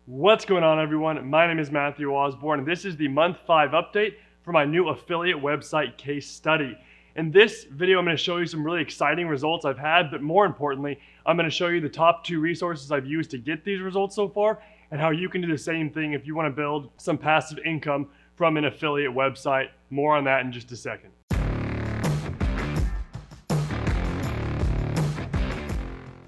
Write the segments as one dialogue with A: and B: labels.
A: What's going on, everyone? My name is Matthew Osborn, and this is the month 5 update for my new affiliate website case study. In this video, I'm going to show you some really exciting results I've had, but more importantly, I'm going to show you the top 2 resources I've used to get these results so far, and how you can do the same thing if you want to build some passive income from an affiliate website. More on that in just a second.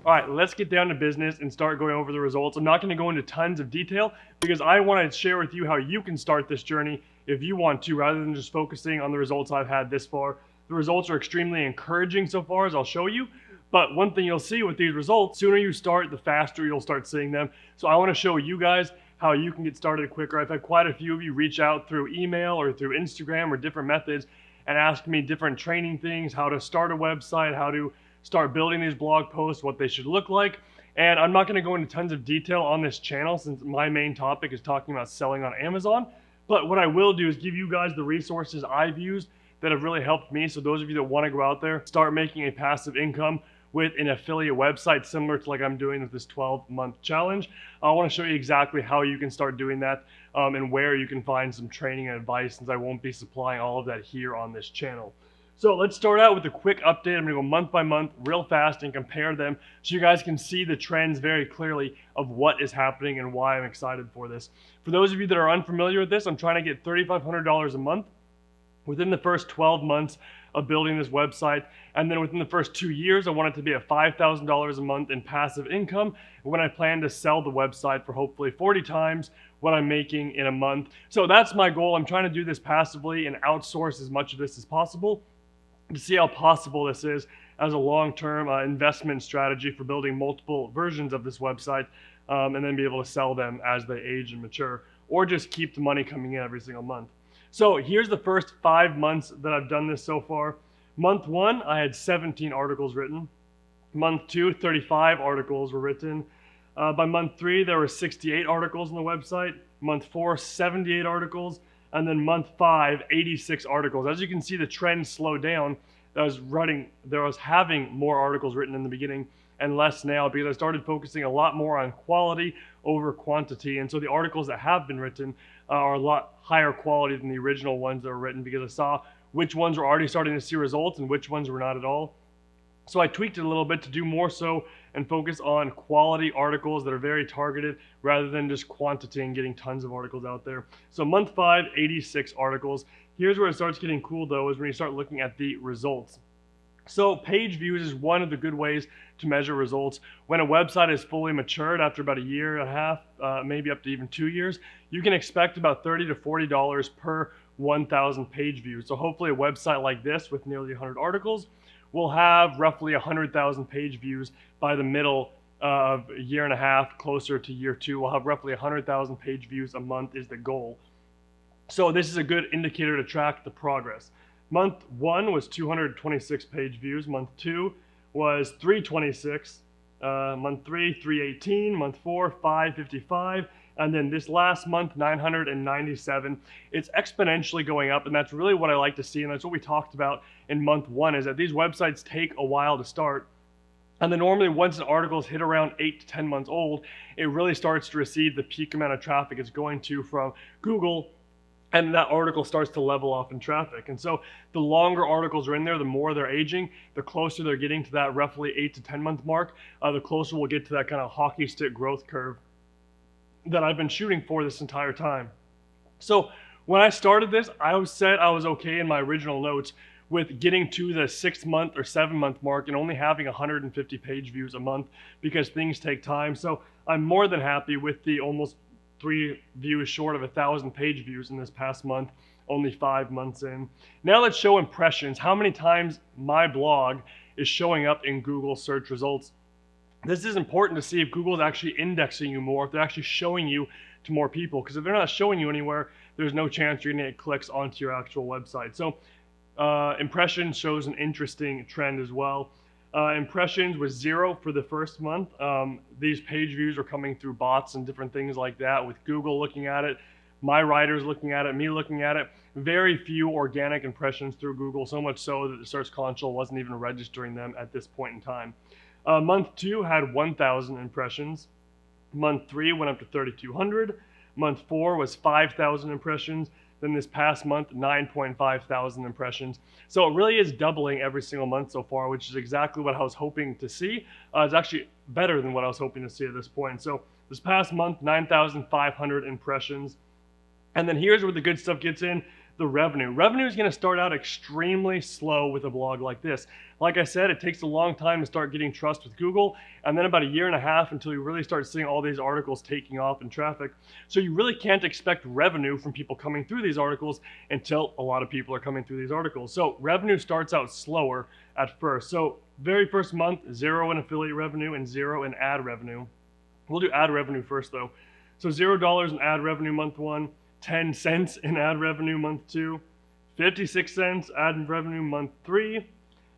A: All right, let's get down to business and start going over the results. I'm not going to go into tons of detail because I want to share with you how you can start this journey if you want to, rather than just focusing on the results I've had this far. The results are extremely encouraging so far, as I'll show you. But one thing you'll see with these results, the sooner you start, the faster you'll start seeing them. So I want to show you guys how you can get started quicker. I've had quite a few of you reach out through email or through Instagram or different methods and ask me different training things, how to start a website, how to start building these blog posts, what they should look like. And I'm not going to go into tons of detail on this channel since my main topic is talking about selling on Amazon. But what I will do is give you guys the resources I've used that have really helped me. So those of you that want to go out there, start making a passive income with an affiliate website similar to like I'm doing with this 12-month challenge, I want to show you exactly how you can start doing that and where you can find some training and advice, since I won't be supplying all of that here on this channel. So let's start out with a quick update. I'm going to go month by month real fast and compare them so you guys can see the trends very clearly of what is happening and why I'm excited for this. For those of you that are unfamiliar with this, I'm trying to get $3,500 a month within the first 12 months of building this website. And then within the first 2 years, I want it to be at $5,000 a month in passive income when I plan to sell the website for hopefully 40 times what I'm making in a month. So that's my goal. I'm trying to do this passively and outsource as much of this as possible to see how possible this is as a long-term investment strategy for building multiple versions of this website and then be able to sell them as they age and mature, or just keep the money coming in every single month. So here's the first 5 months that I've done this so far. Month 1, I had 17 articles written. Month 2, 35 articles were written. By month 3, there were 68 articles on the website. Month 4, 78 articles. And then month 5, 86 articles. As you can see, the trend slowed down. I was having more articles written in the beginning and less now because I started focusing a lot more on quality over quantity. And so the articles that have been written are a lot higher quality than the original ones that were written, because I saw which ones were already starting to see results and which ones were not at all. So I tweaked it a little bit to do more so and focus on quality articles that are very targeted rather than just quantity and getting tons of articles out there. So month 5, 86 articles. Here's where it starts getting cool though, is when you start looking at the results. So page views is one of the good ways to measure results. When a website is fully matured after about a year and a half, maybe up to even 2 years, you can expect about $30 to $40 per 1,000 page views. So hopefully a website like this with nearly 100 articles will have roughly 100,000 page views by the middle of a year and a half, closer to year 2. We'll have roughly 100,000 page views a month is the goal. So this is a good indicator to track the progress. Month 1 was 226 page views. Month 2 was 326. Month 3, 318. Month 4, 555. And then this last month, 997. It's exponentially going up, and that's really what I like to see, and that's what we talked about in month 1, is that these websites take a while to start. And then normally once an article is hit around 8 to 10 months old, it really starts to receive the peak amount of traffic it's going to from Google, and that article starts to level off in traffic. And so the longer articles are in there, the more they're aging, the closer they're getting to that roughly 8 to 10 month mark, the closer we'll get to that kind of hockey stick growth curve that I've been shooting for this entire time. So when I started this, I said I was okay in my original notes with getting to the 6 month or 7 month mark and only having 150 page views a month because things take time. So I'm more than happy with the almost 3 views short of 1,000 page views in this past month, only 5 months in. Now let's show impressions, how many times my blog is showing up in Google search results. This is important to see if Google is actually indexing you more, if they're actually showing you to more people, because if they're not showing you anywhere, there's no chance you're going to get clicks onto your actual website. So impressions shows an interesting trend as well. Impressions was 0 for the first month. These page views are coming through bots and different things like that, with Google looking at it, my writers looking at it, me looking at it. Very few organic impressions through Google, so much so that the Search Console wasn't even registering them at this point in time. Month 2 had 1,000 impressions. Month 3 went up to 3,200. Month 4 was 5,000 impressions. Then this past month, 9.5 thousand impressions. So it really is doubling every single month so far, which is exactly what I was hoping to see. It's actually better than what I was hoping to see at this point. So this past month, 9,500 impressions. And then here's where the good stuff gets in, the revenue. Revenue is going to start out extremely slow with a blog like this. Like I said, it takes a long time to start getting trust with Google, and then about a year and a half until you really start seeing all these articles taking off in traffic. So you really can't expect revenue from people coming through these articles until a lot of people are coming through these articles. So revenue starts out slower at first. So very first month, 0 in affiliate revenue and 0 in ad revenue. We'll do ad revenue first though. So $0 in ad revenue month 1, 10 cents in ad revenue month 2, 56 cents ad revenue month 3,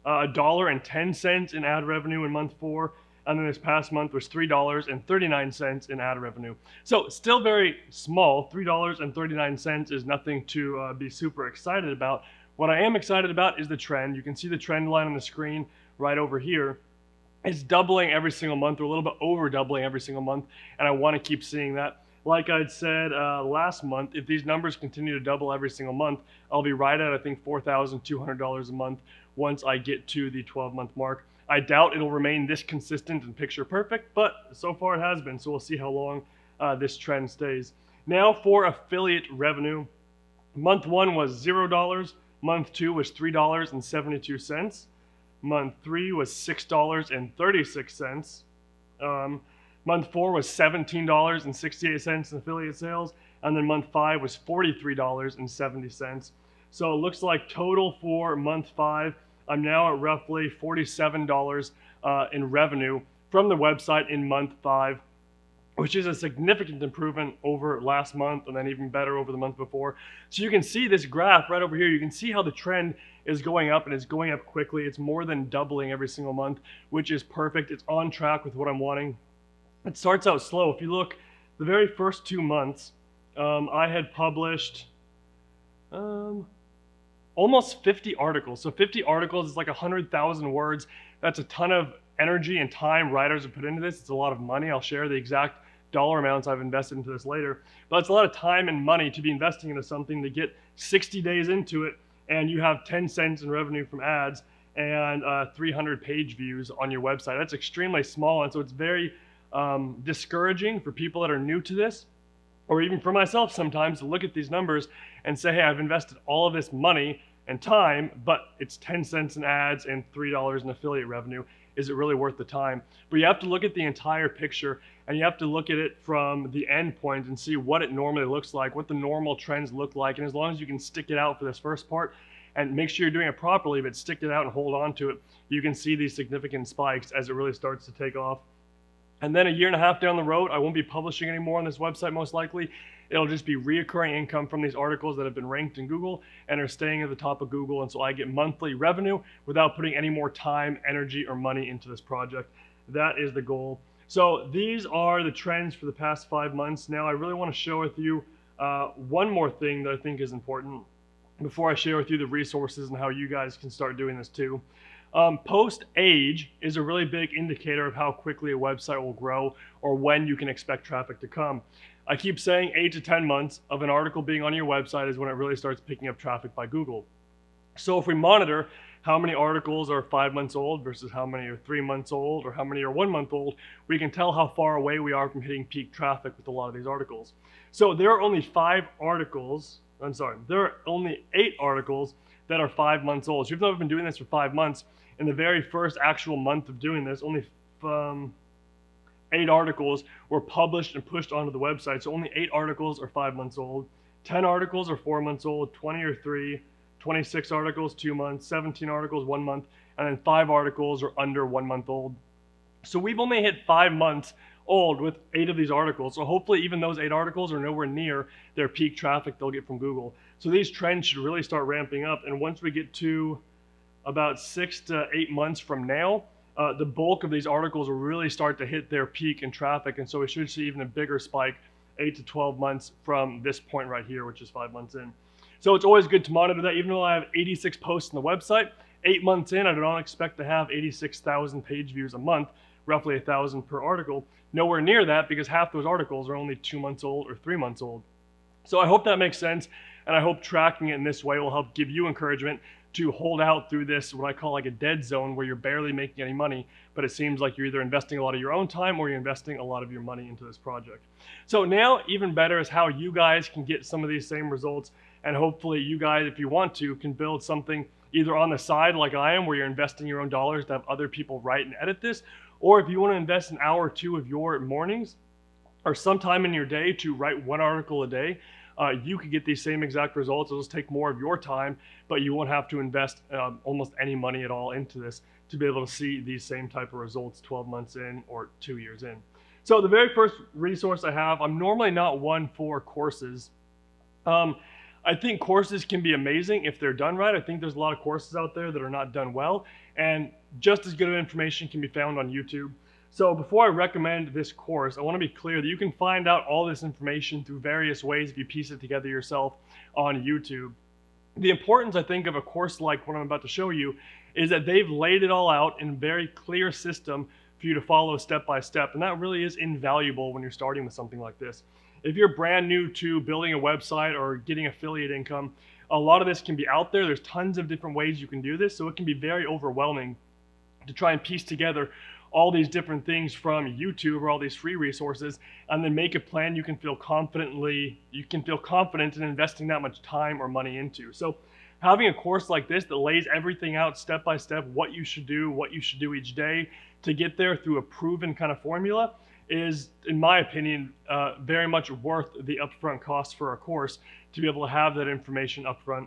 A: $1.10 in ad revenue in month 4, and then this past month was $3.39 in ad revenue. So still very small. $3.39 is nothing to be super excited about. What I am excited about is the trend. You can see the trend line on the screen right over here. It's doubling every single month, or a little bit over doubling every single month, and I want to keep seeing that. Like I'd said last month, if these numbers continue to double every single month, I'll be right at, I think, $4,200 a month once I get to the 12-month mark. I doubt it'll remain this consistent and picture perfect, but so far it has been, so we'll see how long this trend stays. Now for affiliate revenue. Month 1 was $0, month 2 was $3.72, month 3 was $6.36, month 4 was $17.68 in affiliate sales, and then month 5 was $43.70. So it looks like total for month 5, I'm now at roughly $47 in revenue from the website in month 5, which is a significant improvement over last month, and then even better over the month before. So you can see this graph right over here. You can see how the trend is going up, and it's going up quickly. It's more than doubling every single month, which is perfect. It's on track with what I'm wanting. It starts out slow. If you look, the very first 2 months, I had published almost 50 articles. So 50 articles is like 100,000 words. That's a ton of energy and time writers have put into this. It's a lot of money. I'll share the exact dollar amounts I've invested into this later. But it's a lot of time and money to be investing into something to get 60 days into it, and you have 10 cents in revenue from ads and 300 page views on your website. That's extremely small, and so it's very discouraging for people that are new to this, or even for myself sometimes, to look at these numbers and say, hey, I've invested all of this money and time, but it's 10 cents in ads and $3 in affiliate revenue. Is it really worth the time? But you have to look at the entire picture, and you have to look at it from the end point and see what it normally looks like, what the normal trends look like. And as long as you can stick it out for this first part and make sure you're doing it properly, but stick it out and hold on to it, you can see these significant spikes as it really starts to take off. And then a year and a half down the road, I won't be publishing anymore on this website most likely. It'll just be reoccurring income from these articles that have been ranked in Google and are staying at the top of Google. And so I get monthly revenue without putting any more time, energy, or money into this project. That is the goal. So these are the trends for the past 5 months. Now I really want to share with you one more thing that I think is important before I share with you the resources and how you guys can start doing this too. Post age is a really big indicator of how quickly a website will grow or when you can expect traffic to come. I keep saying 8 to 10 months of an article being on your website is when it really starts picking up traffic by Google. So if we monitor how many articles are 5 months old versus how many are 3 months old or how many are 1 month old, we can tell how far away we are from hitting peak traffic with a lot of these articles. So there are only 8 articles that are 5 months old. So even though I've been doing this for 5 months, in the very first actual month of doing this, only 8 articles were published and pushed onto the website. So only 8 articles are 5 months old, 10 articles are 4 months old, 20 or 3, 26 articles 2 months, 17 articles 1 month, and then 5 articles are under 1 month old. So we've only hit 5 months old with 8 of these articles. So hopefully even those 8 articles are nowhere near their peak traffic they'll get from Google. So these trends should really start ramping up. And once we get to about 6 to 8 months from now, the bulk of these articles will really start to hit their peak in traffic. And so we should see even a bigger spike 8 to 12 months from this point right here, which is 5 months in. So it's always good to monitor that. Even though I have 86 posts on the website, 8 months in, I do not expect to have 86,000 page views a month, roughly 1,000 per article. Nowhere near that, because half those articles are only 2 months old or 3 months old. So I hope that makes sense, and I hope tracking it in this way will help give you encouragement to hold out through this, what I call like a dead zone, where you're barely making any money, but it seems like you're either investing a lot of your own time or you're investing a lot of your money into this project. So now, even better is how you guys can get some of these same results, and hopefully you guys, if you want to, can build something either on the side like I am, where you're investing your own dollars to have other people write and edit this, or if you want to invest an hour or two of your mornings or sometime in your day to write 1 article a day, you could get these same exact results. It'll just take more of your time, but you won't have to invest almost any money at all into this to be able to see these same type of results 12 months in or 2 years in. So the very first resource I have, I'm normally not one for courses. I think courses can be amazing if they're done right. I think there's a lot of courses out there that are not done well, and just as good of information can be found on YouTube. So before I recommend this course, I want to be clear that you can find out all this information through various ways if you piece it together yourself on YouTube. The importance, I think, of a course like what I'm about to show you is that they've laid it all out in a very clear system for you to follow step by step, and that really is invaluable when you're starting with something like this. If you're brand new to building a website or getting affiliate income, a lot of this can be out there. There's tons of different ways you can do this, so it can be very overwhelming to try and piece together all these different things from YouTube or all these free resources, and then make a plan you can feel confident in investing that much time or money into. So having a course like this that lays everything out step by step, what you should do each day to get there through a proven kind of formula, is, in my opinion, very much worth the upfront cost for a course to be able to have that information upfront.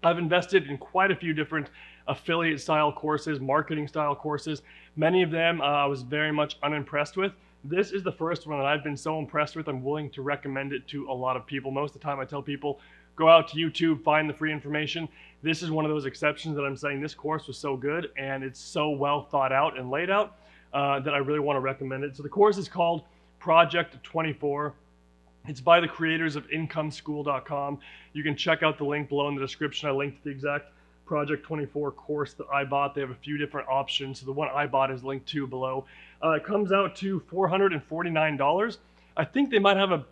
A: I've invested in quite a few different affiliate style courses, marketing style courses. Many of them I was very much unimpressed with. This is the first one that I've been so impressed with, I'm willing to recommend it to a lot of people. Most of the time I tell people, go out to YouTube, find the free information. This is one of those exceptions that I'm saying this course was so good and it's so well thought out and laid out that I really want to recommend it. So the course is called Project 24. It's by the creators of IncomeSchool.com. You can check out the link below in the description. I linked the exact Project 24 course that I bought. They have a few different options. So the one I bought is linked to below. It comes out to $449. I think they might have a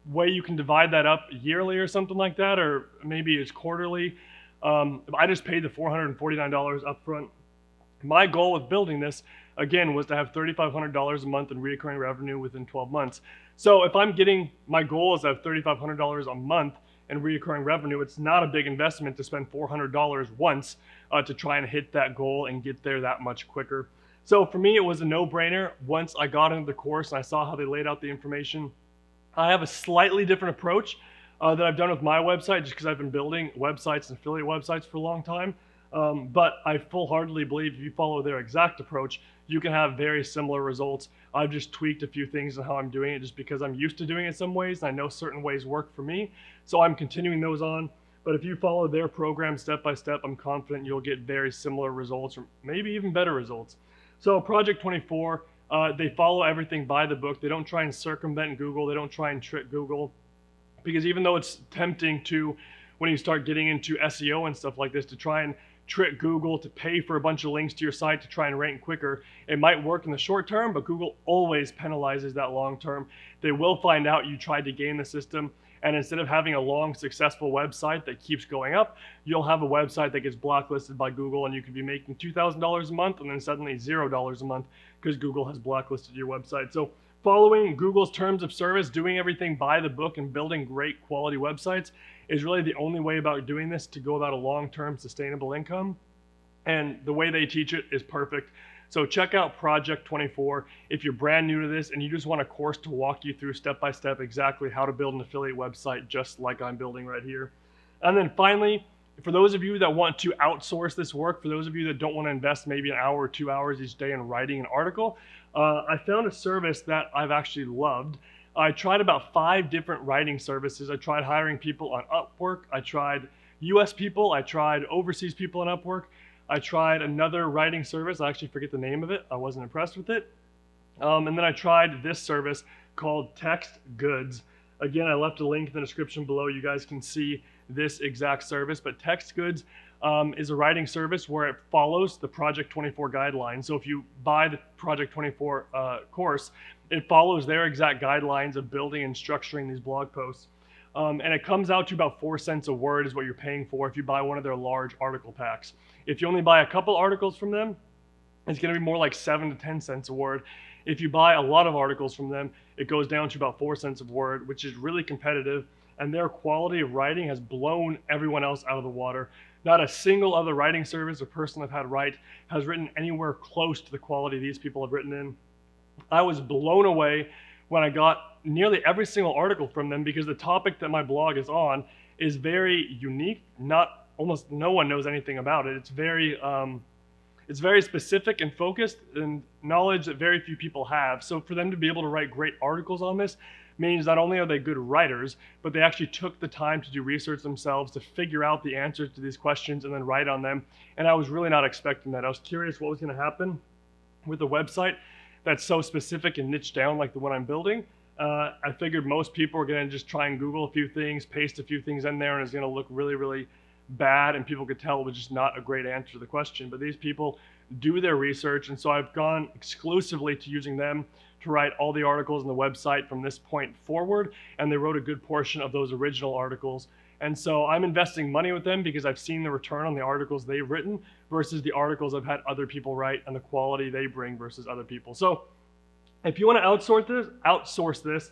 A: way you can divide that up yearly or something like that, or maybe it's quarterly. I just paid the $449 up front. My goal with building this, again, was to have $3,500 a month in recurring revenue within 12 months. So if I'm getting, my goal is to have $3,500 a month in recurring revenue, it's not a big investment to spend $400 once to try and hit that goal and get there that much quicker. So for me, it was a no-brainer. Once I got into the course and I saw how they laid out the information, I have a slightly different approach that I've done with my website, just because I've been building websites and affiliate websites for a long time. But I full-heartedly believe if you follow their exact approach, you can have very similar results. I've just tweaked a few things in how I'm doing it just because I'm used to doing it some ways, and I know certain ways work for me. So I'm continuing those on. But if you follow their program step by step, I'm confident you'll get very similar results, or maybe even better results. So Project 24, they follow everything by the book. They don't try and circumvent Google. They don't try and trick Google. Because even though it's tempting to, when you start getting into SEO and stuff like this, to try and trick Google to pay for a bunch of links to your site to try and rank quicker, it might work in the short term, but Google always penalizes that long term. They will find out you tried to game the system, and instead of having a long, successful website that keeps going up, you'll have a website that gets blacklisted by Google, and you could be making $2,000 a month and then suddenly $0 a month because Google has blacklisted your website. So following Google's terms of service, doing everything by the book, and building great quality websites is really the only way about doing this to go about a long-term sustainable income. And the way they teach it is perfect. So check out Project 24 if you're brand new to this and you just want a course to walk you through step by step exactly how to build an affiliate website just like I'm building right here. And then finally, for those of you that want to outsource this work, for those of you that don't want to invest maybe an hour or 2 hours each day in writing an article, I found a service that I've actually loved. I tried about 5 different writing services. I tried hiring people on Upwork. I tried US people. I tried overseas people on Upwork. I tried another writing service. I actually forget the name of it. I wasn't impressed with it. And then I tried this service called Text Goods. Again, I left a link in the description below. You guys can see this exact service, but Text Goods, is a writing service where it follows the Project 24 guidelines. So if you buy the Project 24 course, it follows their exact guidelines of building and structuring these blog posts. And it comes out to about 4 cents a word is what you're paying for if you buy one of their large article packs. If you only buy a couple articles from them, it's going to be more like 7 to 10 cents a word. If you buy a lot of articles from them, it goes down to about 4 cents a word, which is really competitive. And their quality of writing has blown everyone else out of the water. Not a single other writing service or person I've had write has written anywhere close to the quality these people have written in. I was blown away when I got nearly every single article from them, because the topic that my blog is on is very unique. Almost no one knows anything about it. It's very specific and focused, and knowledge that very few people have. So for them to be able to write great articles on this means not only are they good writers, but they actually took the time to do research themselves to figure out the answers to these questions and then write on them. And I was really not expecting that. I was curious what was going to happen with a website that's so specific and niche down like the one I'm building. I figured most people are going to just try and Google a few things, paste a few things in there, and it's going to look really, really bad, and people could tell it was just not a great answer to the question. But these people do their research, and so I've gone exclusively to using them to write all the articles on the website from this point forward, and they wrote a good portion of those original articles. And so I'm investing money with them because I've seen the return on the articles they've written versus the articles I've had other people write, and the quality they bring versus other people. So if you want to outsource this,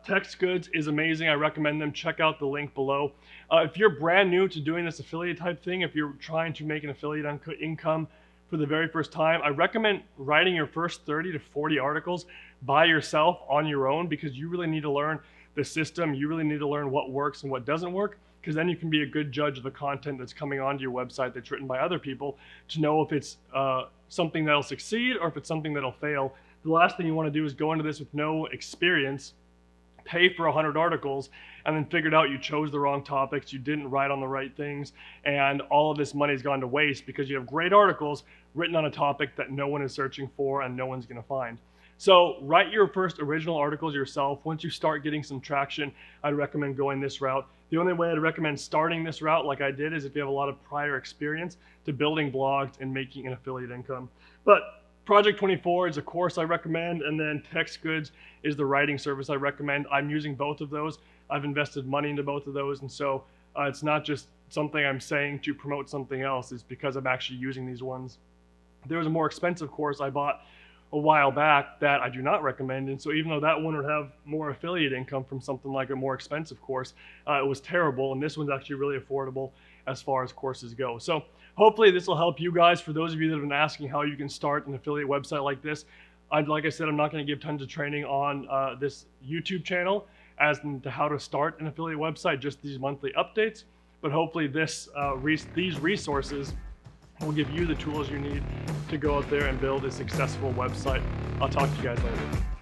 A: Text Goods is amazing. I recommend them. Check out the link below. If you're brand new to doing this affiliate type thing, if you're trying to make an affiliate income for the very first time, I recommend writing your first 30 to 40 articles by yourself on your own, because you really need to learn the system. You really need to learn what works and what doesn't work, because then you can be a good judge of the content that's coming onto your website that's written by other people to know if it's something that'll succeed or if it's something that'll fail. The last thing you want to do is go into this with no experience, pay for 100 articles, and then figured out you chose the wrong topics, you didn't write on the right things, and all of this money's gone to waste because you have great articles written on a topic that no one is searching for and no one's going to find. So write your first original articles yourself. Once you start getting some traction, I'd recommend going this route. The only way I'd recommend starting this route like I did is if you have a lot of prior experience to building blogs and making an affiliate income. But Project 24 is a course I recommend, and then Text Goods is the writing service I recommend. I'm using both of those. I've invested money into both of those, and so it's not just something I'm saying to promote something else. It's because I'm actually using these ones. There was a more expensive course I bought a while back that I do not recommend, and so even though that one would have more affiliate income from something like a more expensive course, it was terrible, and this one's actually really affordable as far as courses go. So hopefully this will help you guys. For those of you that have been asking how you can start an affiliate website like this, like I said, I'm not going to give tons of training on this YouTube channel as to how to start an affiliate website, just these monthly updates. But hopefully these resources will give you the tools you need to go out there and build a successful website. I'll talk to you guys later.